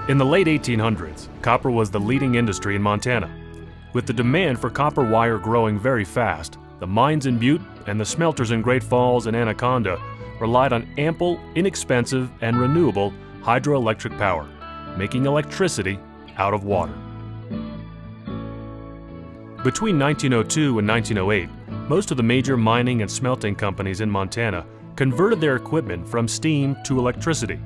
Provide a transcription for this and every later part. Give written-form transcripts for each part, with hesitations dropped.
In the late 1800s, copper was the leading industry in Montana. With the demand for copper wire growing very fast, the mines in Butte and the smelters in Great Falls and Anaconda relied on ample, inexpensive, and renewable hydroelectric power, making electricity out of water. Between 1902 and 1908, most of the major mining and smelting companies in Montana converted their equipment from steam to electricity.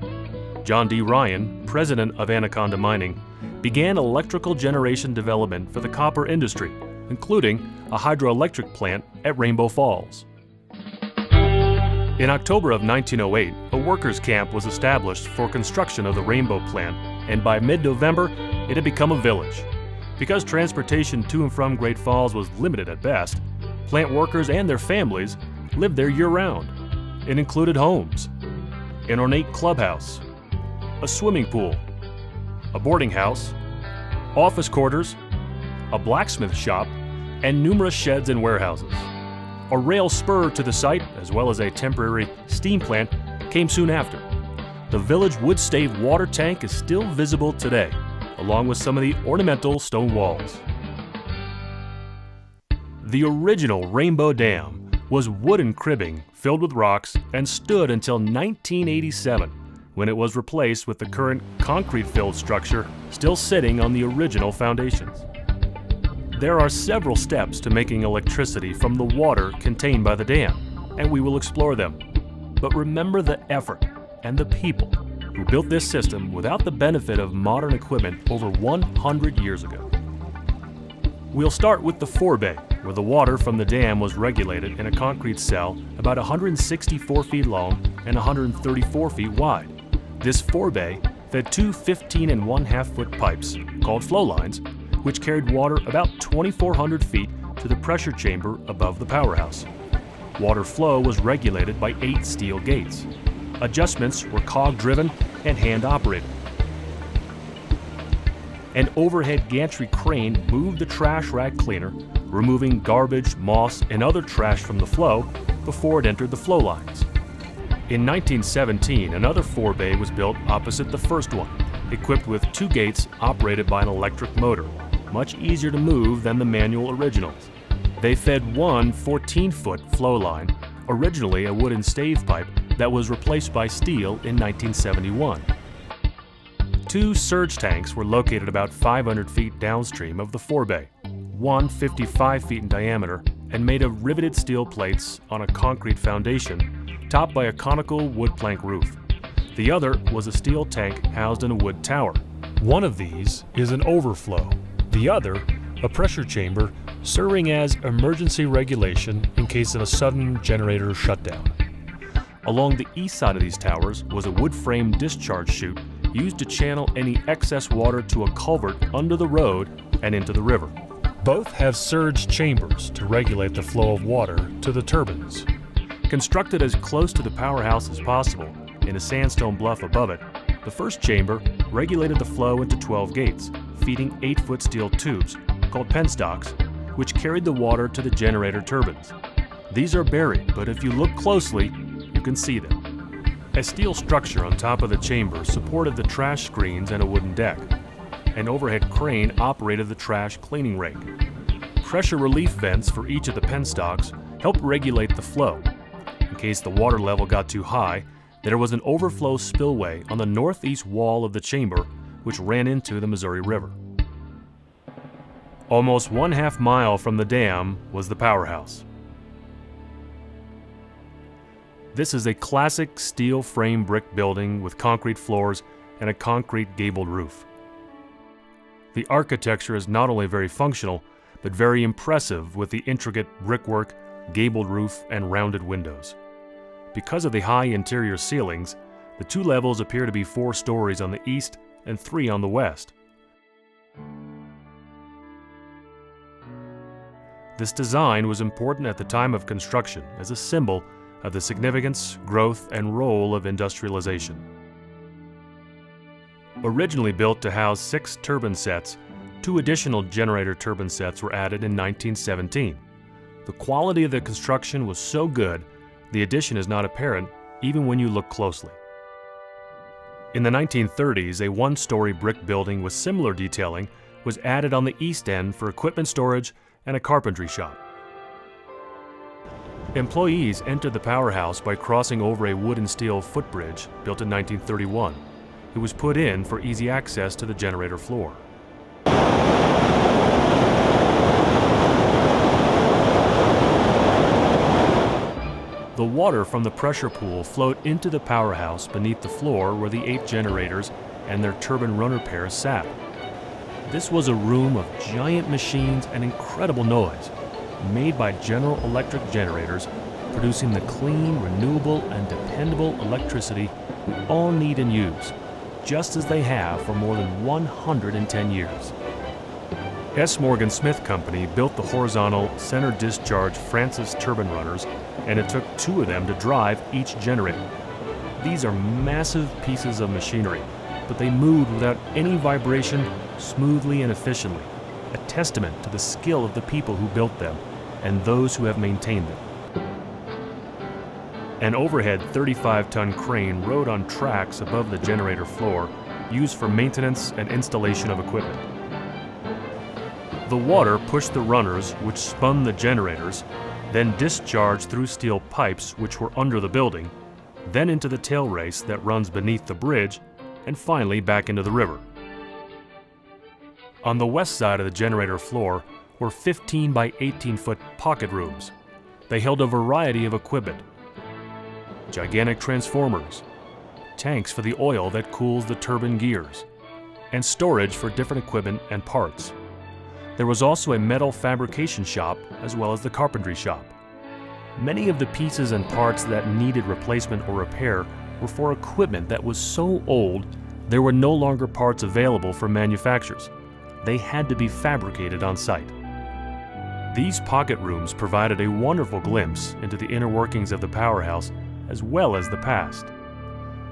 John D. Ryan, president of Anaconda Mining, began electrical generation development for the copper industry, including a hydroelectric plant at Rainbow Falls. In October of 1908, a workers' camp was established for construction of the Rainbow plant, and by mid-November, it had become a village. Because transportation to and from Great Falls was limited at best, plant workers and their families lived there year-round. It included homes, an ornate clubhouse, a swimming pool, a boarding house, office quarters, a blacksmith shop, and numerous sheds and warehouses. A rail spur to the site, as well as a temporary steam plant, came soon after. The village wood-staved water tank is still visible today, along with some of the ornamental stone walls. The original Rainbow Dam was wooden cribbing filled with rocks and stood until 1987, when it was replaced with the current concrete-filled structure still sitting on the original foundations. There are several steps to making electricity from the water contained by the dam, and we will explore them. But remember the effort and the people who built this system without the benefit of modern equipment over 100 years ago. We'll start with the Forebay, where the water from the dam was regulated in a concrete cell about 164 feet long and 134 feet wide. This Forebay fed two 15.5-foot pipes, called flow lines, which carried water about 2,400 feet to the pressure chamber above the powerhouse. Water flow was regulated by 8 steel gates. Adjustments were cog-driven and hand-operated. An overhead gantry crane moved the trash rag cleaner, removing garbage, moss, and other trash from the flow before it entered the flow lines. In 1917, another Forebay was built opposite the first one, equipped with 2 gates operated by an electric motor, much easier to move than the manual originals. They fed one 14-foot flow line, originally a wooden stave pipe that was replaced by steel in 1971. 2 surge tanks were located about 500 feet downstream of the Forebay, one 55 feet in diameter and made of riveted steel plates on a concrete foundation topped by a conical wood plank roof. The other was a steel tank housed in a wood tower. One of these is an overflow, the other a pressure chamber serving as emergency regulation in case of a sudden generator shutdown. Along the east side of these towers was a wood-frame discharge chute used to channel any excess water to a culvert under the road and into the river. Both have surge chambers to regulate the flow of water to the turbines. Constructed as close to the powerhouse as possible in a sandstone bluff above it, the first chamber regulated the flow into 12 gates, feeding 8-foot steel tubes, called penstocks, which carried the water to the generator turbines. These are buried, but if you look closely, you can see them. A steel structure on top of the chamber supported the trash screens and a wooden deck. An overhead crane operated the trash cleaning rake. Pressure relief vents for each of the penstocks helped regulate the flow. In case the water level got too high, there was an overflow spillway on the northeast wall of the chamber, which ran into the Missouri River. Almost 1/2 mile from the dam was the powerhouse. This is a classic steel frame brick building with concrete floors and a concrete gabled roof. The architecture is not only very functional, but very impressive with the intricate brickwork, gabled roof, and rounded windows. Because of the high interior ceilings, the 2 levels appear to be 4 stories on the east and 3 on the west. This design was important at the time of construction as a symbol of the significance, growth, and role of industrialization. Originally built to house 6 turbine sets, 2 additional generator turbine sets were added in 1917. The quality of the construction was so good, the addition is not apparent even when you look closely. In the 1930s, a one-story brick building with similar detailing was added on the east end for equipment storage and a carpentry shop. Employees entered the Powerhouse by crossing over a wood and steel footbridge built in 1931. It was put in for easy access to the generator floor. The water from the pressure pool flowed into the Powerhouse beneath the floor where the 8 generators and their turbine runner pairs sat. This was a room of giant machines and incredible noise, made by General Electric generators, producing the clean, renewable, and dependable electricity we all need and use, just as they have for more than 110 years. S. Morgan Smith Company built the horizontal center discharge Francis turbine runners, and it took 2 of them to drive each generator. These are massive pieces of machinery, but they moved without any vibration, smoothly and efficiently, a testament to the skill of the people who built them and those who have maintained them. An overhead 35-ton crane rode on tracks above the generator floor, used for maintenance and installation of equipment. The water pushed the runners, which spun the generators, then discharged through steel pipes which were under the building, then into the tail race that runs beneath the bridge, and finally back into the river. On the west side of the generator floor were 15 by 18-foot pocket rooms. They held a variety of equipment: gigantic transformers, tanks for the oil that cools the turbine gears, and storage for different equipment and parts. There was also a metal fabrication shop as well as the carpentry shop. Many of the pieces and parts that needed replacement or repair were for equipment that was so old there were no longer parts available from manufacturers. They had to be fabricated on site. These pocket rooms provided a wonderful glimpse into the inner workings of the Powerhouse as well as the past.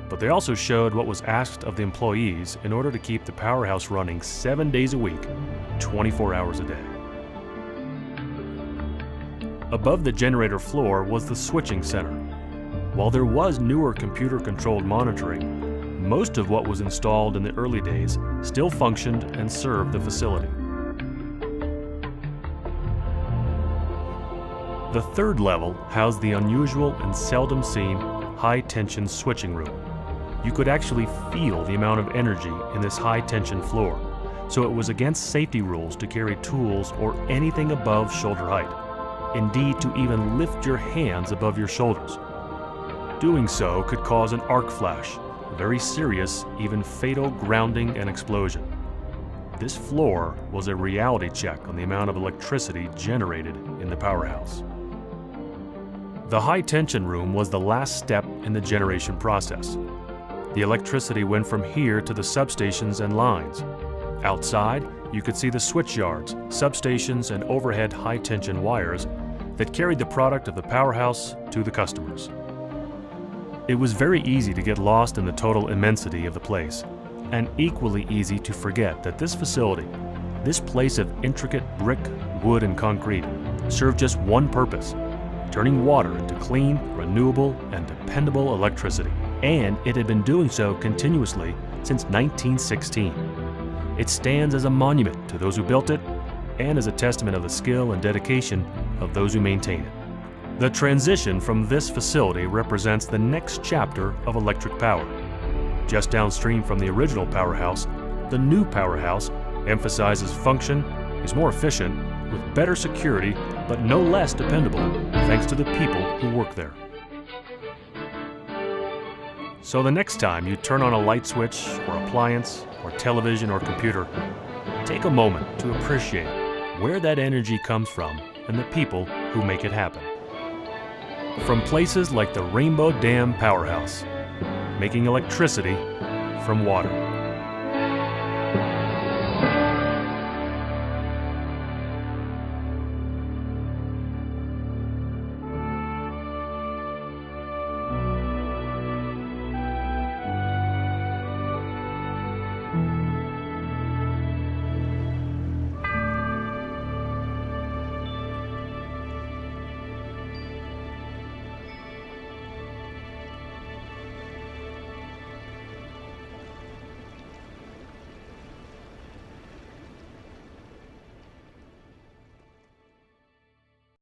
But they also showed what was asked of the employees in order to keep the Powerhouse running 7 days a week, 24 hours a day. Above the generator floor was the switching center. While there was newer computer-controlled monitoring, most of what was installed in the early days still functioned and served the facility. The third level housed the unusual and seldom seen high-tension switching room. You could actually feel the amount of energy in this high-tension floor, so it was against safety rules to carry tools or anything above shoulder height. Indeed, to even lift your hands above your shoulders. Doing so could cause an arc flash, a very serious, even fatal grounding and explosion. This floor was a reality check on the amount of electricity generated in the Powerhouse. The high-tension room was the last step in the generation process. The electricity went from here to the substations and lines. Outside, you could see the switch yards, substations, and overhead high-tension wires that carried the product of the Powerhouse to the customers. It was very easy to get lost in the total immensity of the place, and equally easy to forget that this facility, this place of intricate brick, wood, and concrete, served just one purpose: turning water into clean, renewable, and dependable electricity. And it had been doing so continuously since 1916. It stands as a monument to those who built it and as a testament of the skill and dedication of those who maintain it. The transition from this facility represents the next chapter of electric power. Just downstream from the original Powerhouse, the new Powerhouse emphasizes function, is more efficient, with better security, but no less dependable, thanks to the people who work there. So the next time you turn on a light switch or appliance or television or computer, take a moment to appreciate where that energy comes from and the people who make it happen. From places like the Rainbow Dam Powerhouse, making electricity from water.